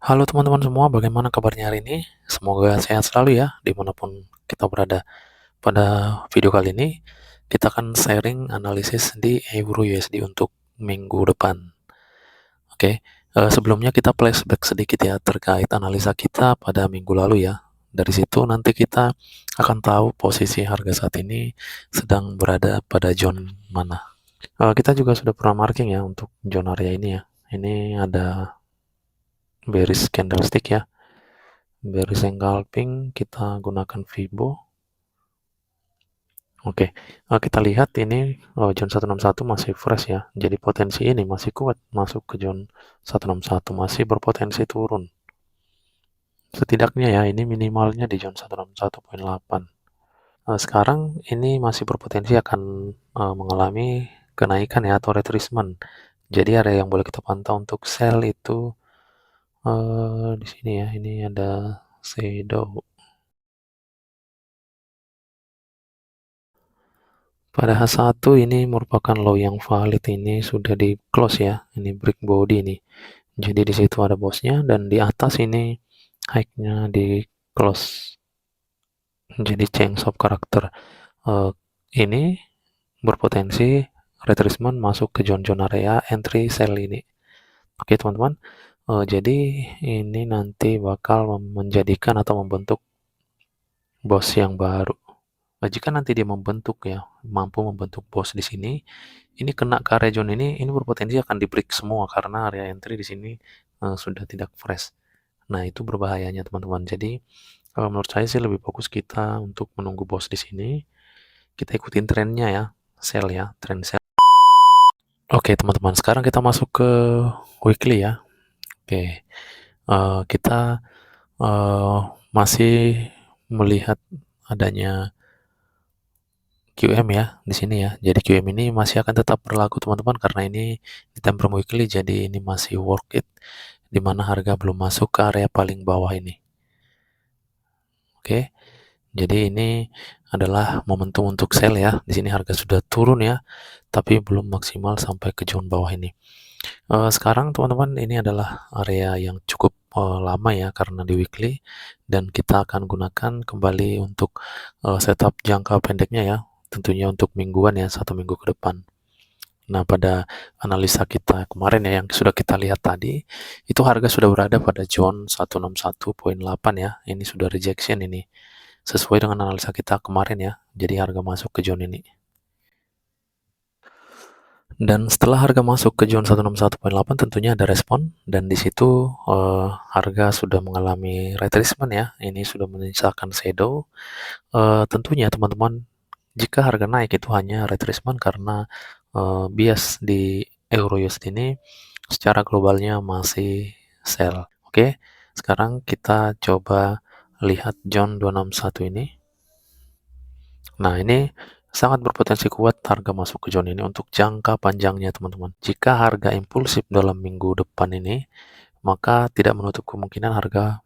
Halo teman-teman semua, bagaimana kabarnya hari ini? Semoga sehat selalu ya, dimanapun kita berada. Pada video kali ini, kita akan sharing analisis di Euro USD untuk minggu depan. Oke, sebelumnya kita flashback sedikit ya terkait analisa kita pada minggu lalu ya. Dari situ nanti kita akan tahu posisi harga saat ini sedang berada pada zone mana. Kita juga sudah pernah marking ya untuk zone area ini ya. Ini ada bearish candlestick ya. Bearish scalping kita gunakan Fibo. Oke, kita lihat ini zone 161 masih fresh ya. Jadi potensi ini masih kuat masuk ke zone 161, masih berpotensi turun. Setidaknya ya ini minimalnya di zone 161.8. Sekarang ini masih berpotensi akan mengalami kenaikan ya atau retracement. Jadi area yang boleh kita pantau untuk sell itu di sini ya. Ini ada shadow. Pada H1 ini merupakan low yang valid, ini sudah di close ya, ini break body ini. Jadi di situ ada bosnya dan di atas ini high-nya di close. Jadi change of character ini berpotensi retracement masuk ke zone-zone area entry sell ini. Oke teman-teman, jadi ini nanti bakal menjadikan atau membentuk bos yang baru. Jika nanti dia membentuk ya, mampu membentuk bos di sini, ini kena ke area zone ini berpotensi akan di-break semua karena area entry di sini sudah tidak fresh. Nah, itu berbahayanya teman-teman. Jadi, menurut saya sih lebih fokus kita untuk menunggu bos di sini. Kita ikutin trennya ya, sell ya, trend sell. Oke, teman-teman, sekarang kita masuk ke weekly ya. Oke, kita masih melihat adanya QM ya di sini ya. Jadi QM ini masih akan tetap berlaku teman-teman karena ini di time frame weekly, jadi ini masih worth it di mana harga belum masuk ke area paling bawah ini. Oke. Jadi ini adalah momentum untuk sell ya. Di sini harga sudah turun ya, tapi belum maksimal sampai ke zone bawah ini. Sekarang teman-teman ini adalah area yang cukup lama ya karena di weekly, dan kita akan gunakan kembali untuk setup jangka pendeknya ya, tentunya untuk mingguan ya, 1 minggu ke depan. Nah, pada analisa kita kemarin ya yang sudah kita lihat tadi, itu harga sudah berada pada zone 161.8 ya. Ini sudah rejection ini. Sesuai dengan analisa kita kemarin ya. Jadi harga masuk ke zone ini. Dan setelah harga masuk ke zone 161.8 tentunya ada respon, dan di situ harga sudah mengalami retracement ya. Ini sudah menyisakan shadow. Tentunya teman-teman, jika harga naik itu hanya retracement karena bias di Euro USD ini secara globalnya masih sell. Oke, sekarang kita coba lihat zone 261 ini. Nah, ini sangat berpotensi kuat harga masuk ke zone ini untuk jangka panjangnya, teman-teman. Jika harga impulsif dalam minggu depan ini, maka tidak menutup kemungkinan harga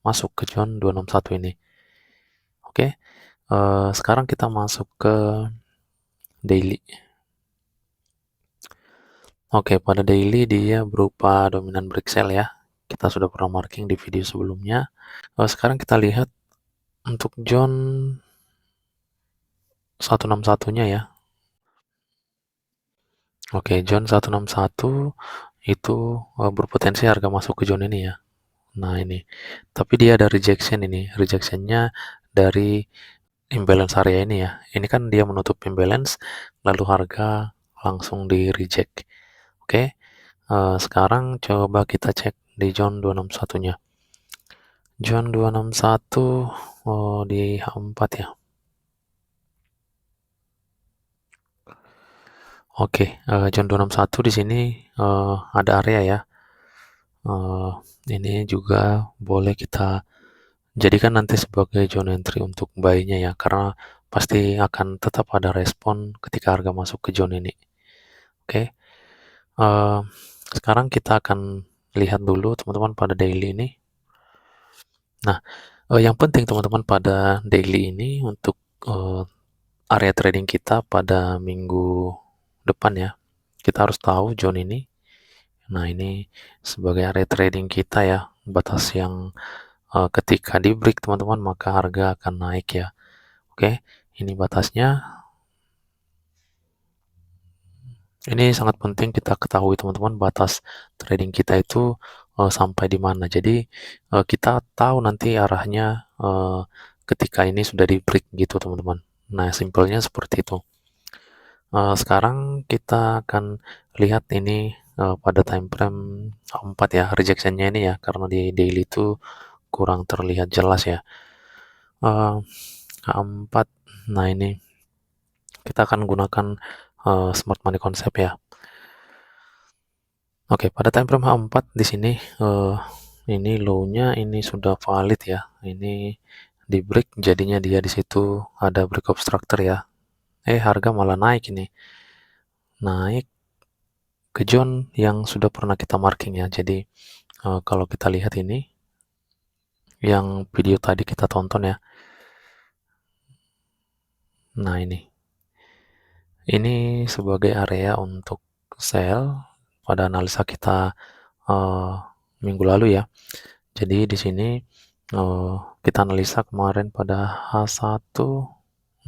masuk ke zone 261 ini. Oke, sekarang kita masuk ke daily. Oke, pada daily dia berupa dominan break sell ya. Kita sudah pernah marking di video sebelumnya. Sekarang kita lihat untuk zone 161-nya ya. Oke, zone 161 itu berpotensi harga masuk ke zone ini ya. Nah ini, tapi dia ada rejection ini. Rejectionnya dari imbalance area ini ya. Ini kan dia menutup imbalance, lalu harga langsung di reject. Oke, sekarang coba kita cek di zone 261-nya. Zone 261 di H4 ya. Oke, zone 261 di sini ada area ya. Ini juga boleh kita jadikan nanti sebagai zone entry untuk buy-nya ya, karena pasti akan tetap ada respon ketika harga masuk ke zone ini. Oke, uh, sekarang kita akan lihat dulu teman-teman pada daily ini. Nah, yang penting teman-teman pada daily ini untuk area trading kita pada minggu depan ya, kita harus tahu zone ini. Nah, ini sebagai area trading kita ya, batas yang ketika di break teman-teman maka harga akan naik ya. Oke, ini batasnya. Ini sangat penting kita ketahui teman-teman batas trading kita itu sampai di mana. Jadi kita tahu nanti arahnya ketika ini sudah di break gitu teman-teman. Nah, simpelnya seperti itu. Sekarang kita akan lihat ini pada time frame 4 ya, rejectionnya ini ya, karena di daily itu kurang terlihat jelas ya. H4, nah ini kita akan gunakan smart money concept ya. Oke, pada time frame H4 di sini ini low-nya ini sudah valid ya. Ini di break jadinya dia di situ ada break obstructor ya. Harga malah naik ini. Naik ke zone yang sudah pernah kita marking ya. Jadi kalau kita lihat ini yang video tadi kita tonton ya. Nah, ini sebagai area untuk sell pada analisa kita minggu lalu ya. Jadi di sini kita analisa kemarin pada H1.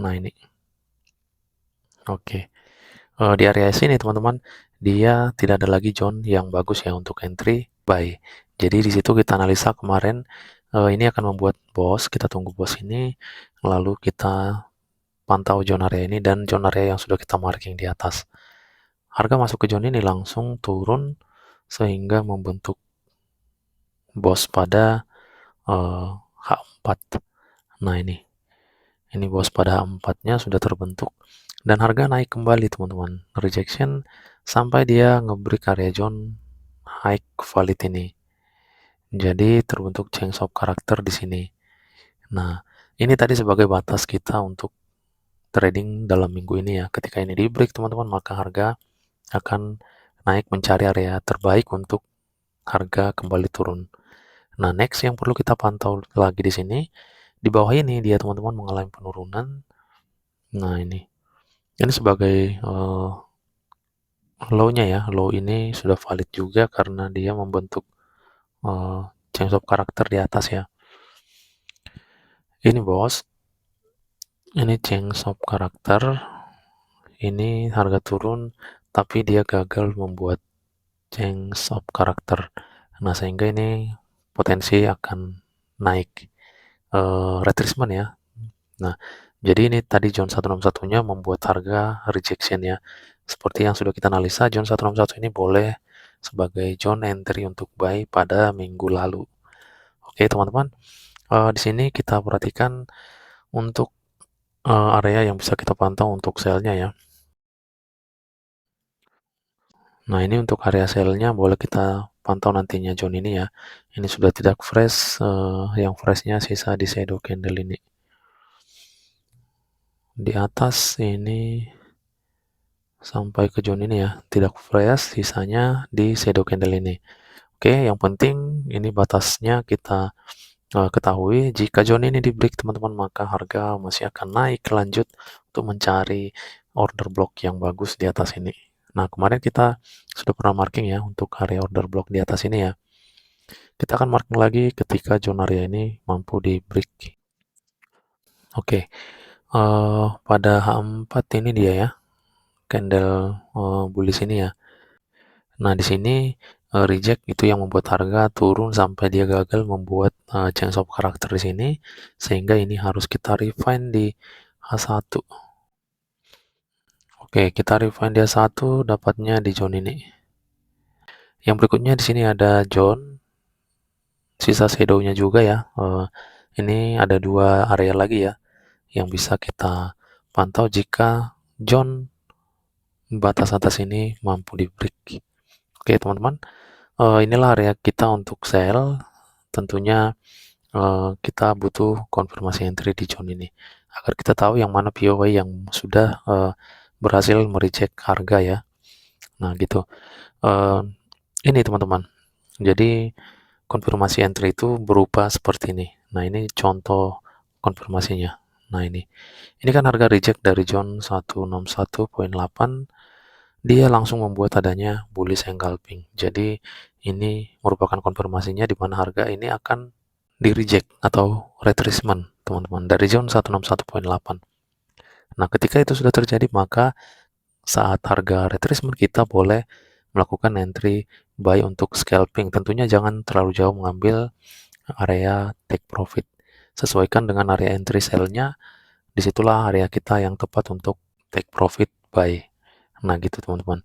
Nah, ini. Oke. Di area sini teman-teman, dia tidak ada lagi zone yang bagus ya untuk entry buy. Jadi di situ kita analisa kemarin ini akan membuat bos, kita tunggu bos ini, lalu kita pantau zone area ini dan zone area yang sudah kita marking di atas. Harga masuk ke zone ini langsung turun sehingga membentuk bos pada H4. Nah, ini bos pada H4-nya sudah terbentuk dan harga naik kembali teman-teman. Rejection sampai dia ngebreak area zone high valid ini. Jadi terbentuk change of character di sini. Nah, ini tadi sebagai batas kita untuk trading dalam minggu ini ya. Ketika ini di break teman-teman, maka harga akan naik mencari area terbaik untuk harga kembali turun. Nah, next yang perlu kita pantau lagi di sini, di bawah ini dia teman-teman mengalami penurunan. Nah, ini sebagai low-nya ya. Low ini sudah valid juga karena dia membentuk change of character di atas ya. Ini bos, ini change of character. Ini harga turun, tapi dia gagal membuat change of character. Nah, sehingga ini potensi akan naik retracement ya. Nah, jadi ini tadi zone 161-nya membuat harga rejection ya. Seperti yang sudah kita analisa, zone 161 ini boleh sebagai zone entry untuk buy pada minggu lalu. Oke, teman-teman. Di sini kita perhatikan untuk area yang bisa kita pantau untuk sell-nya ya. Nah, ini untuk area sell-nya boleh kita pantau nantinya zone ini ya. Ini sudah tidak fresh, yang freshnya sisa di shadow candle ini. Di atas ini sampai ke zone ini ya, tidak fresh, sisanya di shadow candle ini. Oke, yang penting ini batasnya kita ketahui. Jika zone ini di break teman-teman, maka harga masih akan naik lanjut untuk mencari order block yang bagus di atas ini. Nah, kemarin kita sudah pernah marking ya untuk area order block di atas ini ya. Kita akan marking lagi ketika zone area ini mampu di break. Oke, pada H4 ini dia ya, candle bullish ini ya. Nah, di sini reject itu yang membuat harga turun sampai dia gagal membuat change of character di sini, sehingga ini harus kita refine di H1. Oke, kita refine di H1 dapatnya di zone ini. Yang berikutnya di sini ada zone sisa shadow-nya juga ya. Ini ada dua area lagi ya yang bisa kita pantau jika zone batas atas ini mampu di break. Oke, teman-teman. Inilah area kita untuk sell. Tentunya kita butuh konfirmasi entry di zone ini agar kita tahu yang mana POI yang sudah berhasil mereject harga ya. Nah, gitu. Ini teman-teman. Jadi konfirmasi entry itu berupa seperti ini. Nah, ini contoh konfirmasinya. Nah, ini kan harga reject dari zone 161.8, dia langsung membuat adanya bullish engulfing. Jadi ini merupakan konfirmasinya di mana harga ini akan di-reject atau retracement, teman-teman, dari zone 161.8. Nah, ketika itu sudah terjadi, maka saat harga retracement kita boleh melakukan entry buy untuk scalping. Tentunya jangan terlalu jauh mengambil area take profit. Sesuaikan dengan area entry sell-nya, disitulah area kita yang tepat untuk take profit buy. Nah, gitu teman-teman.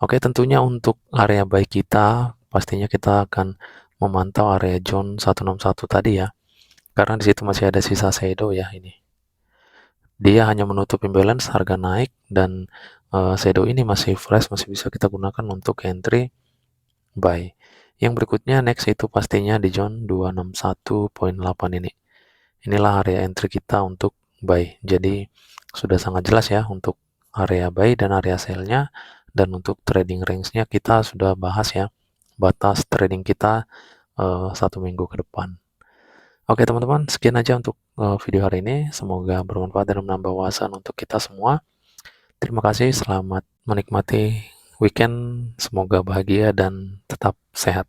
Oke, tentunya untuk area buy kita, pastinya kita akan memantau area zone 161 tadi ya. Karena di situ masih ada sisa shadow ya ini. Dia hanya menutup imbalance, harga naik, dan shadow ini masih fresh, masih bisa kita gunakan untuk entry buy. Yang berikutnya next itu pastinya di zone 261.8 ini. Inilah area entry kita untuk buy. Jadi sudah sangat jelas ya untuk area buy dan area sell-nya, dan untuk trading range-nya kita sudah bahas ya, batas trading kita 1 minggu ke depan. Oke teman-teman, sekian aja untuk video hari ini. Semoga bermanfaat dan menambah wawasan untuk kita semua. Terima kasih, selamat menikmati weekend. Semoga bahagia dan tetap sehat.